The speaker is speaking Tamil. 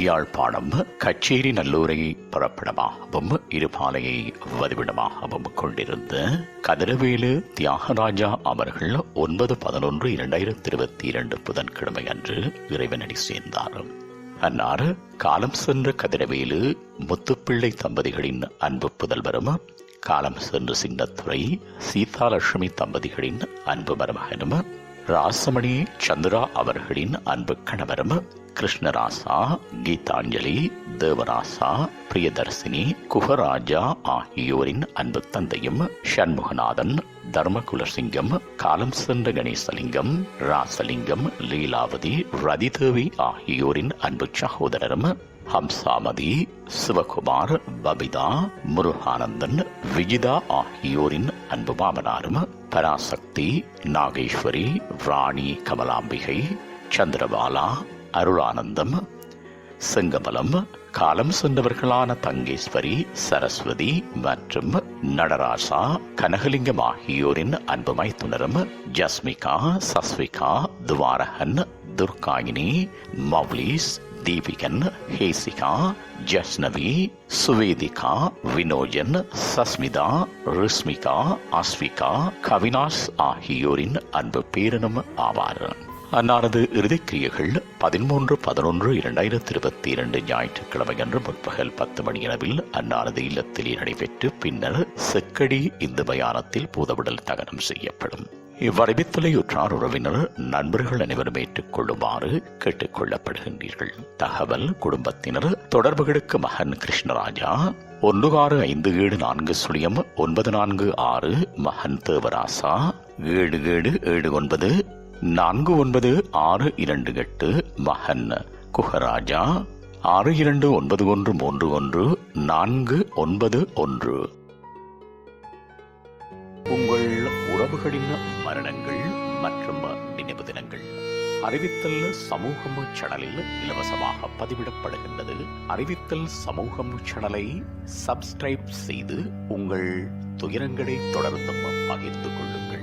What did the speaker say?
யாழ்ப்பாணம் கச்சேரி நல்லூரை புறப்படமாகவும் இருபாலையை வதிவிடமாகவும் கொண்டிருந்த கதிரவேலு தியாகராஜா அவர்கள் 9/11/2022 புதன்கிழமை அன்று இறைவனடி சேர்ந்தார். அன்னார் காலம் சென்ற கதிரவேலு முத்துப்பிள்ளை தம்பதிகளின் அன்பு புதல்வரும், காலம் சென்று சின்னத்துறை சீதாலட்சுமி தம்பதிகளின் அன்பு மருமகனும், ராசமணி சந்திரா அவர்களின் அன்பு கணவரும், கிருஷ்ணராசா, கீதாஞ்சலி, தேவராசா, பிரியதர்சினி, குஹராஜா ஆகியோரின் அன்பு தந்தையும், சண்முகநாதன், தர்மகுலசிங்கம், காலம் சென்ற கணேசலிங்கம், ராசலிங்கம், லீலாவதி, ரதிதேவி ஆகியோரின் அன்பு சகோதரரும், ஹம்சாமதி, சிவகுமார், பபிதா, முருகானந்தன், விஜிதா ஆகியோரின் அன்பு மாமனாரும், பராசக்தி, நாகேஸ்வரி, ராணி கமலாம்பிகை, சந்திரபாலா, அருளானந்தம், செங்கமலம், காலம் சென்றவர்களான தங்கேஸ்வரி, சரஸ்வதி மற்றும் நடராசா, கனகலிங்கம் ஆகியோரின் அன்பு மைத்துனரும், ஜஸ்மிகா, சஸ்விகா, துவாரகன், துர்காயினி, மவ்லீஸ், தீபிகன், ஹேசிகா, ஜஸ்னவி, சுவேதிகா, வினோஜன், சஸ்மிதா, ரிஸ்மிகா, அஸ்விகா, கவினாஸ் ஆகியோரின் அன்பு பேரனும் ஆவார். அன்னாரது இறுதிக்கிரியைகள் 13/11/2022 ஞாயிற்றுக்கிழமை அன்று முற்பகல் 10 மணியளவில் அன்னாரது இல்லத்திலே நடைபெற்று பின்னர் செக்கடி இந்து மயானத்தில் பூதவிடல் தகனம் செய்யப்படும். இவ்வறிவித்தலையுற்றார் உறவினர் நண்பர்கள் அனைவரும் ஏற்றுக் கொள்ளுமாறு கேட்டுக் கொள்ளப்படுகின்றீர்கள். தகவல் குடும்பத்தினர் தொடர்புகளுக்கு மகன் கிருஷ்ணராஜா 1657400946, மகன் தேவராசா 7779 499628, மகன் குஹராஜா 629131 491. உங்கள் உறவுகளின் மரணங்கள் மற்றும் நினைவு தினங்கள் அறிவித்தல் சமூகம் சேனலில் இலவசமாக பதிவிடப்படுகின்றது. அறிவித்தல் சமூகம் சேனலை சப்ஸ்கிரைப் செய்து உங்கள் துயரங்களை தொடர்ந்தும் பகிர்ந்து கொள்ளுங்கள்.